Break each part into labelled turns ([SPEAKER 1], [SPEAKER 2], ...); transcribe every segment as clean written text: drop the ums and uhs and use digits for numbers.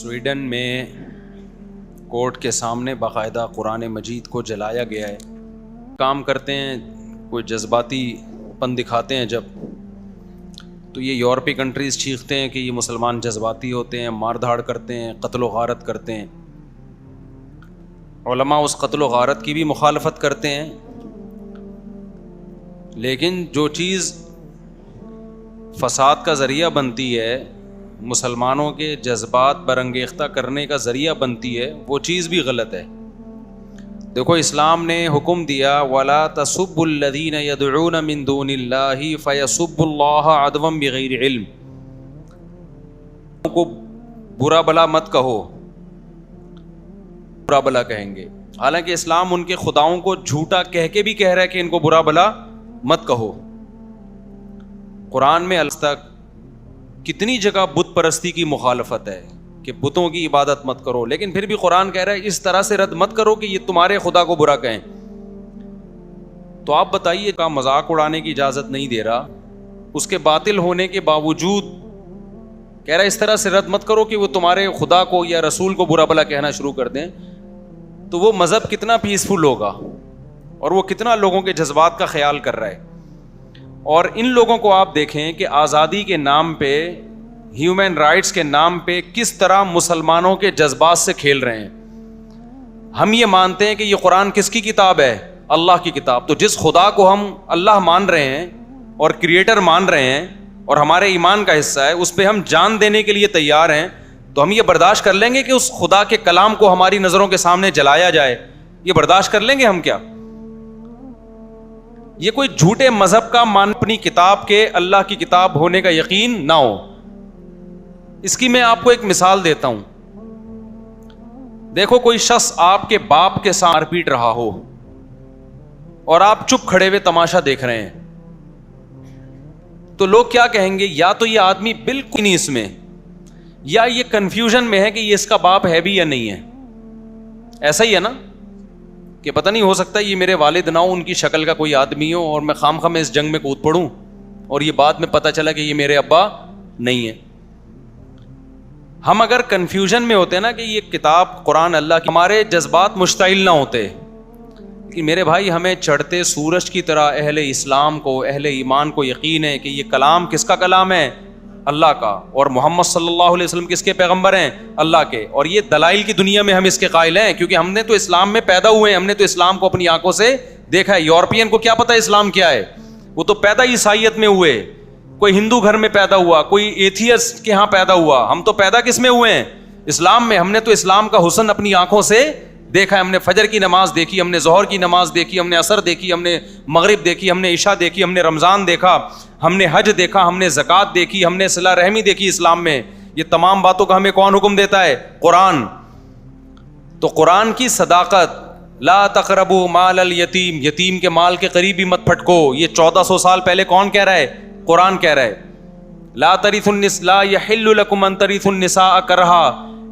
[SPEAKER 1] Sweden میں court کے سامنے باقاعدہ قرآن مجید کو جلایا گیا ہے. کام کرتے ہیں, کوئی جذباتی پن دکھاتے ہیں جب, تو یہ یورپی کنٹریز چیختے ہیں کہ یہ مسلمان جذباتی ہوتے ہیں, مار دھاڑ کرتے ہیں, قتل و غارت کرتے ہیں. علماء اس قتل و غارت کی بھی مخالفت کرتے ہیں, لیکن جو چیز فساد کا ذریعہ بنتی ہے, مسلمانوں کے جذبات برانگیختہ کرنے کا ذریعہ بنتی ہے, وہ چیز بھی غلط ہے. دیکھو اسلام نے حکم دیا وَلَا تَسُبُّوا الَّذِينَ يَدْعُونَ مِن دُونِ اللَّهِ فَيَسُبُّوا اللَّهَ عَدْوًا بِغَيْرِ علم. کو برا بلا مت کہو, برا بلا کہیں گے, حالانکہ اسلام ان کے خداؤں کو جھوٹا کہہ کے بھی کہہ رہا ہے کہ ان کو برا بلا مت کہو. قرآن میں اللہ تک کتنی جگہ بت پرستی کی مخالفت ہے کہ بتوں کی عبادت مت کرو, لیکن پھر بھی قرآن کہہ رہا ہے اس طرح سے رد مت کرو کہ یہ تمہارے خدا کو برا کہیں. تو آپ بتائیے, کا مذاق اڑانے کی اجازت نہیں دے رہا, اس کے باطل ہونے کے باوجود کہہ رہا ہے اس طرح سے رد مت کرو کہ وہ تمہارے خدا کو یا رسول کو برا بلا کہنا شروع کر دیں. تو وہ مذہب کتنا پیسفل ہوگا اور وہ کتنا لوگوں کے جذبات کا خیال کر رہا ہے. اور ان لوگوں کو آپ دیکھیں کہ آزادی کے نام پہ, ہیومن رائٹس کے نام پہ کس طرح مسلمانوں کے جذبات سے کھیل رہے ہیں. ہم یہ مانتے ہیں کہ یہ قرآن کس کی کتاب ہے؟ اللہ کی کتاب. تو جس خدا کو ہم اللہ مان رہے ہیں اور کریٹر مان رہے ہیں اور ہمارے ایمان کا حصہ ہے, اس پہ ہم جان دینے کے لیے تیار ہیں, تو ہم یہ برداشت کر لیں گے کہ اس خدا کے کلام کو ہماری نظروں کے سامنے جلایا جائے؟ یہ برداشت کر لیں گے ہم کیا؟ یہ کوئی جھوٹے مذہب کا مان, اپنی کتاب کے اللہ کی کتاب ہونے کا یقین نہ ہو. اس کی میں آپ کو ایک مثال دیتا ہوں. دیکھو کوئی شخص آپ کے باپ کے ساتھ مار پیٹ رہا ہو اور آپ چپ کھڑے ہوئے تماشا دیکھ رہے ہیں, تو لوگ کیا کہیں گے؟ یا تو یہ آدمی بالکل نہیں اس میں, یا یہ کنفیوژن میں ہے کہ یہ اس کا باپ ہے بھی یا نہیں ہے. ایسا ہی ہے نا کہ پتہ نہیں, ہو سکتا ہے یہ میرے والد نہ ہو, ان کی شکل کا کوئی آدمی ہو, اور میں خام خواہ اس جنگ میں کود پڑوں اور یہ بعد میں پتہ چلا کہ یہ میرے ابا نہیں ہے. ہم اگر کنفیوژن میں ہوتے ہیں نا کہ یہ کتاب قرآن اللہ کی, ہمارے جذبات مشتعل نہ ہوتے کہ میرے بھائی ہمیں چڑھتے سورج کی طرح اہل اسلام کو, اہل ایمان کو یقین ہے کہ یہ کلام کس کا کلام ہے؟ اللہ کا. اور محمد صلی اللہ علیہ وسلم کس کے پیغمبر ہیں؟ اللہ کے. اور یہ دلائل کی دنیا میں ہم اس کے قائل ہیں, کیونکہ ہم نے تو اسلام میں پیدا ہوئے ہیں, ہم نے تو اسلام کو اپنی آنکھوں سے دیکھا ہے. یورپین کو کیا پتا اسلام کیا ہے؟ وہ تو پیدا عیسائیت میں ہوئے, کوئی ہندو گھر میں پیدا ہوا, کوئی ایتھیسٹ کے ہاں پیدا ہوا. ہم تو پیدا کس میں ہوئے ہیں؟ اسلام میں. ہم نے تو اسلام کا حسن اپنی آنکھوں سے دیکھا ہے. ہم نے فجر کی نماز دیکھی, ہم نے ظہر کی نماز دیکھی, ہم نے عصر دیکھی, ہم نے مغرب دیکھی, ہم نے عشاء دیکھی, ہم نے رمضان دیکھا, ہم نے حج دیکھا, ہم نے زکوٰۃ دیکھی, ہم نے صلہ رحمی دیکھی اسلام میں. یہ تمام باتوں کا ہمیں کون حکم دیتا ہے؟ قرآن. تو قرآن کی صداقت, لا تقربوا مال الیتیم, یتیم کے مال کے قریب بھی مت پھٹکو, یہ 1400 سال پہلے کون کہہ رہا ہے؟ قرآن کہہ رہا ہے. لا ترثوا النساء, لا یحل لکم ان ترثوا النساء کرہا,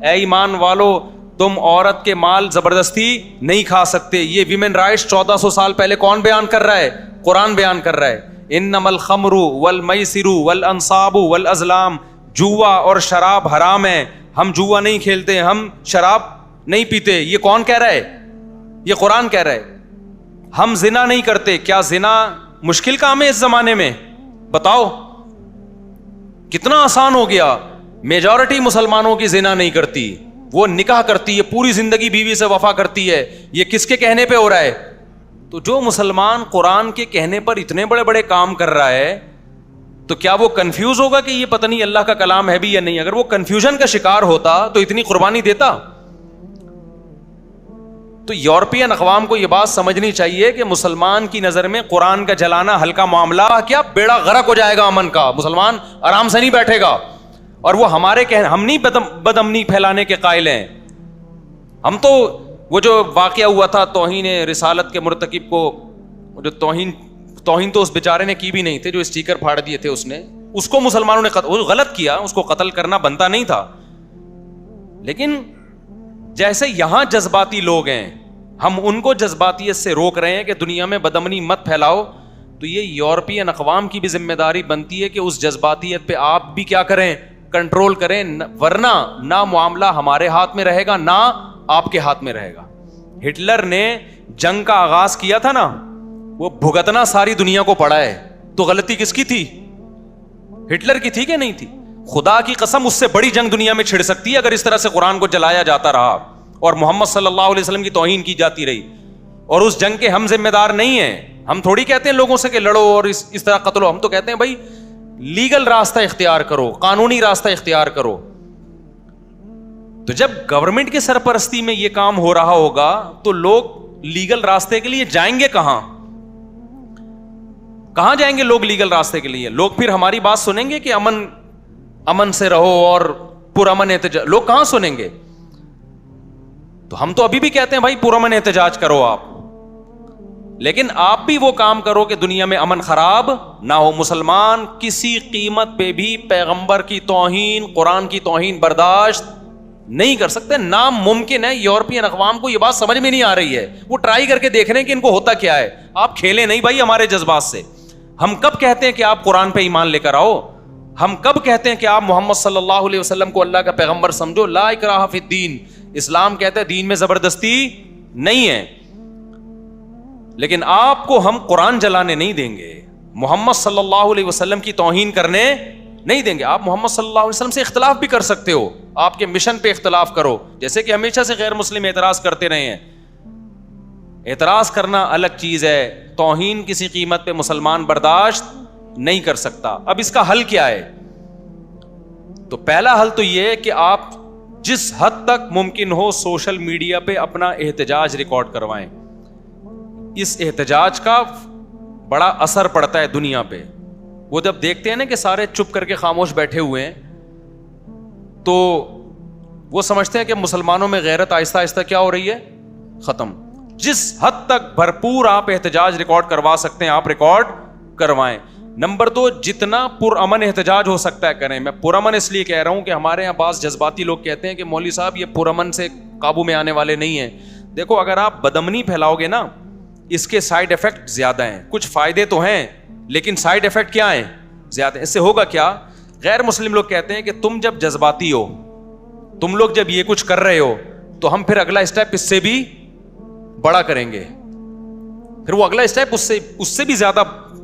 [SPEAKER 1] اے ایمان والو تم عورت کے مال زبردستی نہیں کھا سکتے. یہ ویمن رائٹس 1400 سال پہلے کون بیان کر رہا ہے؟ قرآن بیان کر رہا ہے. انما الخمر والمیسر والانصاب والازلام, جوا اور شراب حرام ہے, ہم جوا نہیں کھیلتے, ہم شراب نہیں پیتے. یہ کون کہہ رہا ہے؟ یہ قرآن کہہ رہا ہے. ہم زنا نہیں کرتے. کیا زنا مشکل کام ہے اس زمانے میں؟ بتاؤ, کتنا آسان ہو گیا. میجورٹی مسلمانوں کی زنا نہیں کرتی, وہ نکاح کرتی ہے, پوری زندگی بیوی سے وفا کرتی ہے. یہ کس کے کہنے پہ ہو رہا ہے؟ تو جو مسلمان قرآن کے کہنے پر اتنے بڑے بڑے کام کر رہا ہے, تو کیا وہ کنفیوز ہوگا کہ یہ پتہ نہیں اللہ کا کلام ہے بھی یا نہیں؟ اگر وہ کنفیوژن کا شکار ہوتا تو اتنی قربانی دیتا. تو یورپین اقوام کو یہ بات سمجھنی چاہیے کہ مسلمان کی نظر میں قرآن کا جلانا ہلکا معاملہ, کیا بیڑا غرق ہو جائے گا امن کا, مسلمان آرام سے نہیں بیٹھے گا. اور وہ ہمارے ہم نہیں بد امنی پھیلانے کے قائل ہیں. ہم تو وہ جو واقعہ ہوا تھا توہین رسالت کے مرتکب کو, جو توہین تو اس بیچارے نے کی بھی نہیں تھے, جو اسٹیکر پھاڑ دیے تھے اس کو مسلمانوں نے غلط کیا, اس کو قتل کرنا بنتا نہیں تھا. لیکن جیسے یہاں جذباتی لوگ ہیں, ہم ان کو جذباتیت سے روک رہے ہیں کہ دنیا میں بدامنی مت پھیلاؤ, تو یہ یورپین اقوام کی بھی ذمہ داری بنتی ہے کہ اس جذباتیت پہ آپ بھی کیا کریں؟ کنٹرول کریں, ورنہ نہ معاملہ ہمارے ہاتھ میں رہے گا نہ آپ کے ہاتھ میں رہے گا. ہٹلر نے جنگ کا آغاز کیا تھا نا, وہ بھگتنا ساری دنیا کو پڑا ہے, تو غلطی کس کی تھی؟ ہٹلر کی تھی کہ نہیں تھی؟ خدا کی قسم اس سے بڑی جنگ دنیا میں چھڑ سکتی ہے اگر اس طرح سے قرآن کو جلایا جاتا رہا اور محمد صلی اللہ علیہ وسلم کی توہین کی جاتی رہی. اور اس جنگ کے ہم ذمہ دار نہیں ہیں. ہم تھوڑی کہتے ہیں لوگوں سے کہ لڑو اور اس طرح قتل ہو, ہم تو کہتے ہیں بھائی لیگل راستہ اختیار کرو, قانونی راستہ اختیار کرو. تو جب گورنمنٹ کی سرپرستی میں یہ کام ہو رہا ہوگا تو لوگ لیگل راستے کے لیے جائیں گے کہاں جائیں گے لوگ لیگل راستے کے لیے؟ لوگ پھر ہماری بات سنیں گے کہ امن سے رہو اور پرامن احتجاج؟ لوگ کہاں سنیں گے؟ تو ہم تو ابھی بھی کہتے ہیں بھائی پرامن احتجاج کرو آپ, لیکن آپ بھی وہ کام کرو کہ دنیا میں امن خراب نہ ہو. مسلمان کسی قیمت پہ بھی پیغمبر کی توہین, قرآن کی توہین برداشت نہیں کر سکتے. ناممکن ہے. یورپین اقوام کو یہ بات سمجھ میں نہیں آ رہی ہے, وہ ٹرائی کر کے دیکھ رہے ہیں کہ ان کو ہوتا کیا ہے. آپ کھیلیں نہیں بھائی ہمارے جذبات سے. ہم کب کہتے ہیں کہ آپ قرآن پہ ایمان لے کر آؤ؟ ہم کب کہتے ہیں کہ آپ محمد صلی اللہ علیہ وسلم کو اللہ کا پیغمبر سمجھو؟ لا اکراہ فی الدین. اسلام کہتا ہے دین میں زبردستی نہیں ہے. لیکن آپ کو ہم قرآن جلانے نہیں دیں گے, محمد صلی اللہ علیہ وسلم کی توہین کرنے نہیں دیں گے. آپ محمد صلی اللہ علیہ وسلم سے اختلاف بھی کر سکتے ہو, آپ کے مشن پہ اختلاف کرو, جیسے کہ ہمیشہ سے غیر مسلم اعتراض کرتے رہے ہیں. اعتراض کرنا الگ چیز ہے, توہین کسی قیمت پہ مسلمان برداشت نہیں کر سکتا. اب اس کا حل کیا ہے؟ تو پہلا حل تو یہ ہے کہ آپ جس حد تک ممکن ہو سوشل میڈیا پہ اپنا احتجاج ریکارڈ کروائیں. اس احتجاج کا بڑا اثر پڑتا ہے دنیا پہ. وہ جب دیکھتے ہیں نا کہ سارے چپ کر کے خاموش بیٹھے ہوئے ہیں تو وہ سمجھتے ہیں کہ مسلمانوں میں غیرت آہستہ آہستہ کیا ہو رہی ہے؟ ختم. جس حد تک بھرپور آپ احتجاج ریکارڈ کروا سکتے ہیں آپ ریکارڈ کروائیں. نمبر 2, جتنا پرامن احتجاج ہو سکتا ہے کریں. میں پرامن اس لیے کہہ رہا ہوں کہ ہمارے یہاں بعض جذباتی لوگ کہتے ہیں کہ مولوی صاحب یہ پرامن سے قابو میں آنے والے نہیں ہیں. دیکھو اگر آپ بدامنی پھیلاؤ گے نا, اس کے سائیڈ افیکٹ زیادہ ہیں. کچھ فائدے تو ہیں لیکن سائیڈ افیکٹ کیا ہیں؟ زیادہ. اس سے ہوگا کیا؟ غیر مسلم لوگ کہتے ہیں کہ تم جب جذباتی ہو, تم لوگ جب یہ کچھ کر رہے ہو تو ہم پھر اگلا اسٹیپ اس سے بھی بڑا کریں گے. پھر وہ اگلا اسٹیپ اس سے بھی زیادہ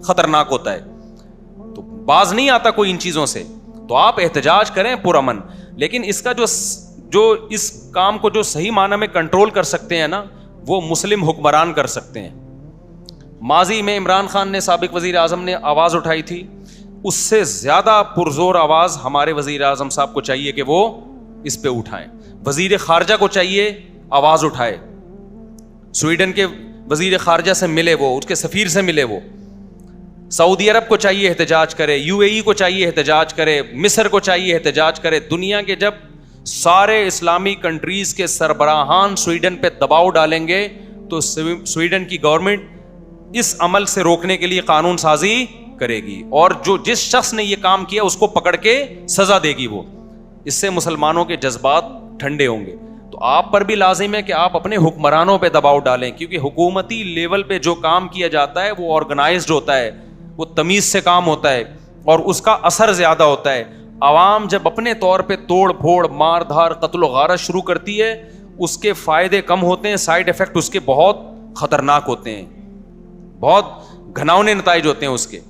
[SPEAKER 1] خطرناک ہوتا ہے. تو باز نہیں آتا کوئی ان چیزوں سے. تو آپ احتجاج کریں پرامن, لیکن اس کا جو اس کام کو جو صحیح معنی میں کنٹرول کر سکتے ہیں نا, وہ مسلم حکمران کر سکتے ہیں. ماضی میں عمران خان نے, سابق وزیر اعظم نے آواز اٹھائی تھی, اس سے زیادہ پرزور آواز ہمارے وزیر اعظم صاحب کو چاہیے کہ وہ اس پہ اٹھائیں. وزیر خارجہ کو چاہیے آواز اٹھائے, سویڈن کے وزیر خارجہ سے ملے, وہ اس کے سفیر سے ملے, وہ سعودی عرب کو چاہیے احتجاج کرے, UAE کو چاہیے احتجاج کرے, مصر کو چاہیے احتجاج کرے. دنیا کے جب سارے اسلامی کنٹریز کے سربراہان سویڈن پہ دباؤ ڈالیں گے تو سویڈن کی گورنمنٹ اس عمل سے روکنے کے لیے قانون سازی کرے گی, اور جس شخص نے یہ کام کیا اس کو پکڑ کے سزا دے گی وہ. اس سے مسلمانوں کے جذبات ٹھنڈے ہوں گے. تو آپ پر بھی لازم ہے کہ آپ اپنے حکمرانوں پہ دباؤ ڈالیں, کیونکہ حکومتی لیول پہ جو کام کیا جاتا ہے وہ آرگنائزڈ ہوتا ہے, وہ تمیز سے کام ہوتا ہے اور اس کا اثر زیادہ ہوتا ہے. عوام جب اپنے طور پہ توڑ پھوڑ, مار دھار, قتل و غارت شروع کرتی ہے, اس کے فائدے کم ہوتے ہیں, سائیڈ افیکٹ اس کے بہت خطرناک ہوتے ہیں, بہت گھناؤنے نتائج ہوتے ہیں اس کے.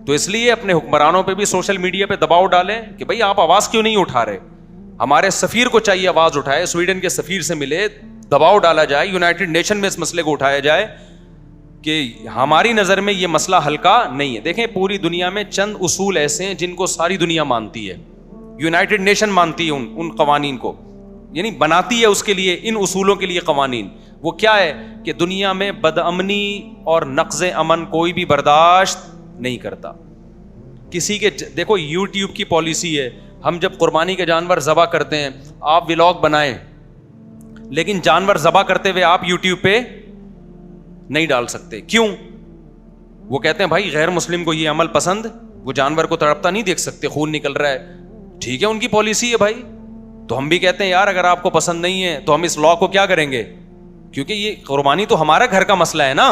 [SPEAKER 1] تو اس لیے اپنے حکمرانوں پہ بھی سوشل میڈیا پہ دباؤ ڈالیں کہ بھائی آپ آواز کیوں نہیں اٹھا رہے. ہمارے سفیر کو چاہیے آواز اٹھائے, سویڈن کے سفیر سے ملے, دباؤ ڈالا جائے, یونائٹڈ نیشن میں اس مسئلے کو اٹھایا جائے کہ ہماری نظر میں یہ مسئلہ ہلکا نہیں ہے. دیکھیں پوری دنیا میں چند اصول ایسے ہیں جن کو ساری دنیا مانتی ہے. یونائٹڈ نیشن مانتی ہے ان قوانین کو, یعنی بناتی ہے اس کے لیے, ان اصولوں کے لیے قوانین. وہ کیا ہے کہ دنیا میں بدامنی اور نقض امن کوئی بھی برداشت نہیں کرتا کسی کے. دیکھو یوٹیوب کی پالیسی ہے, ہم جب قربانی کے جانور ذبح کرتے ہیں آپ ولاگ بنائیں, لیکن جانور ذبح کرتے ہوئے آپ یوٹیوب پہ نہیں ڈال سکتے. کیوں؟ وہ کہتے ہیں بھائی غیر مسلم کو یہ عمل پسند, وہ جانور کو تڑپتا نہیں دیکھ سکتے, خون نکل رہا ہے. ٹھیک ہے ان کی پالیسی ہے بھائی. تو ہم بھی کہتے ہیں یار اگر آپ کو پسند نہیں ہے تو ہم اس لا کو کیا کریں گے, کیونکہ یہ قربانی تو ہمارا گھر کا مسئلہ ہے نا.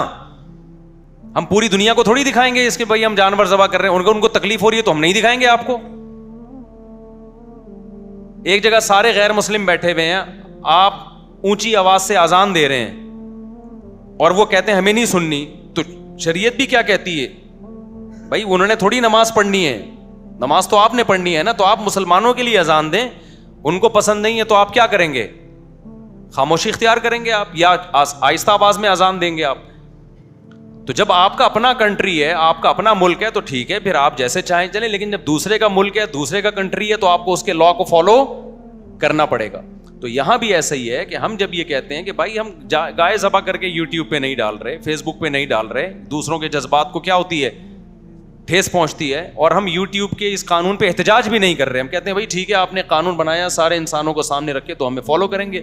[SPEAKER 1] ہم پوری دنیا کو تھوڑی دکھائیں گے اس کے بھائی ہم جانور ذبح کر رہے ہیں, ان کو تکلیف ہو رہی ہے تو ہم نہیں دکھائیں گے آپ کو. ایک جگہ سارے غیر مسلم بیٹھے ہوئے ہیں, آپ اونچی آواز سے اذان دے رہے ہیں اور وہ کہتے ہیں ہمیں نہیں سننی, تو شریعت بھی کیا کہتی ہے؟ بھائی انہوں نے تھوڑی نماز پڑھنی ہے, نماز تو آپ نے پڑھنی ہے نا, تو آپ مسلمانوں کے لیے اذان دیں, ان کو پسند نہیں ہے تو آپ کیا کریں گے؟ خاموشی اختیار کریں گے آپ, یا آہستہ آواز میں اذان دیں گے آپ؟ تو جب آپ کا اپنا کنٹری ہے, آپ کا اپنا ملک ہے, تو ٹھیک ہے, پھر آپ جیسے چاہیں چلیں, لیکن جب دوسرے کا ملک ہے, دوسرے کا کنٹری ہے, تو آپ کو اس کے لا کو فالو کرنا پڑے گا. تو یہاں بھی ایسا ہی ہے کہ ہم جب یہ کہتے ہیں کہ بھائی ہم گائے ذبح کر کے یوٹیوب پہ نہیں ڈال رہے, فیس بک پہ نہیں ڈال رہے, دوسروں کے جذبات کو کیا ہوتی ہے, ٹھیس پہنچتی ہے, اور ہم یوٹیوب کے اس قانون پہ احتجاج بھی نہیں کر رہے, ہم کہتے ہیں بھائی ٹھیک ہے آپ نے قانون بنایا سارے انسانوں کو سامنے رکھ کے, تو ہمیں فالو کریں گے.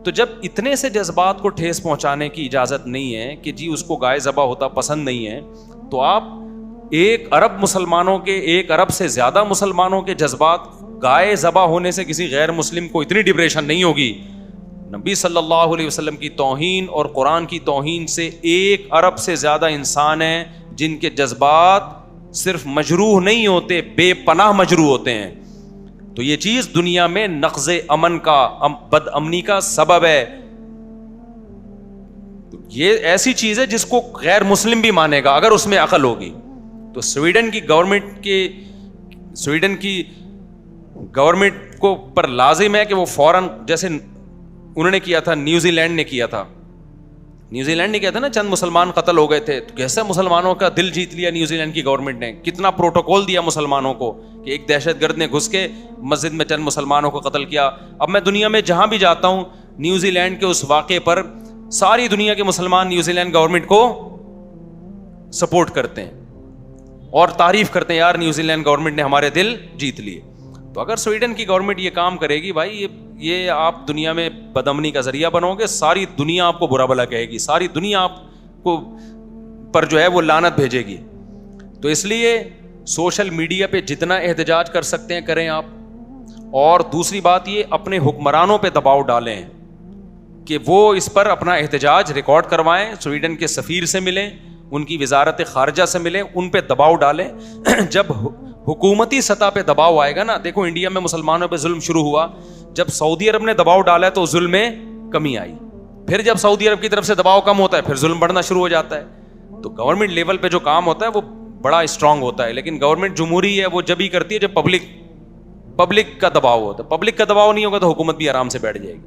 [SPEAKER 1] تو جب اتنے سے جذبات کو ٹھیس پہنچانے کی اجازت نہیں ہے کہ جی اس کو گائے ذبح ہوتا پسند نہیں ہے, تو آپ 1 ارب مسلمانوں کے, 1 ارب سے زیادہ مسلمانوں کے جذبات گائے ذبح ہونے سے کسی غیر مسلم کو اتنی ڈپریشن نہیں ہوگی. نبی صلی اللہ علیہ وسلم کی توہین اور قرآن کی توہین سے 1 ارب سے زیادہ انسان ہیں جن کے جذبات صرف مجروح نہیں ہوتے, بے پناہ مجروح ہوتے ہیں. تو یہ چیز دنیا میں نقض امن کا, بد امنی کا سبب ہے. یہ ایسی چیز ہے جس کو غیر مسلم بھی مانے گا اگر اس میں عقل ہوگی. تو سویڈن کی گورنمنٹ کو پر لازم ہے کہ وہ فوراً, جیسے انہوں نے کیا تھا, نیوزی لینڈ نے کیا تھا نا, چند مسلمان قتل ہو گئے تھے, تو کیسے مسلمانوں کا دل جیت لیا نیوزی لینڈ کی گورنمنٹ نے, کتنا پروٹوکول دیا مسلمانوں کو کہ ایک دہشت گرد نے گھس کے مسجد میں چند مسلمانوں کو قتل کیا. اب میں دنیا میں جہاں بھی جاتا ہوں, نیوزی لینڈ کے اس واقعے پر ساری دنیا کے مسلمان نیوزی لینڈ گورنمنٹ کو سپورٹ کرتے ہیں اور تعریف کرتے ہیں, یار نیوزی لینڈ گورنمنٹ نے ہمارے دل جیت لیے. تو اگر سویڈن کی گورنمنٹ یہ کام کرے گی, بھائی یہ آپ دنیا میں بدامنی کا ذریعہ بنو گے, ساری دنیا آپ کو برا بھلا کہے گی, ساری دنیا آپ کو پر جو ہے وہ لعنت بھیجے گی. تو اس لیے سوشل میڈیا پہ جتنا احتجاج کر سکتے ہیں کریں آپ. اور دوسری بات یہ, اپنے حکمرانوں پہ دباؤ ڈالیں کہ وہ اس پر اپنا احتجاج ریکارڈ کروائیں, سویڈن کے سفیر سے ملیں, ان کی وزارت خارجہ سے ملیں, ان پہ دباؤ ڈالیں. جب حکومتی سطح پہ دباؤ آئے گا نا, دیکھو انڈیا میں مسلمانوں پہ ظلم شروع ہوا, جب سعودی عرب نے دباؤ ڈالا تو ظلم میں کمی آئی, پھر جب سعودی عرب کی طرف سے دباؤ کم ہوتا ہے پھر ظلم بڑھنا شروع ہو جاتا ہے. تو گورنمنٹ لیول پہ جو کام ہوتا ہے وہ بڑا اسٹرانگ ہوتا ہے, لیکن گورنمنٹ جمہوری ہے وہ جب ہی کرتی ہے جب پبلک کا دباؤ ہوتا ہے. پبلک کا دباؤ نہیں ہوگا تو حکومت بھی آرام سے بیٹھ جائے گی.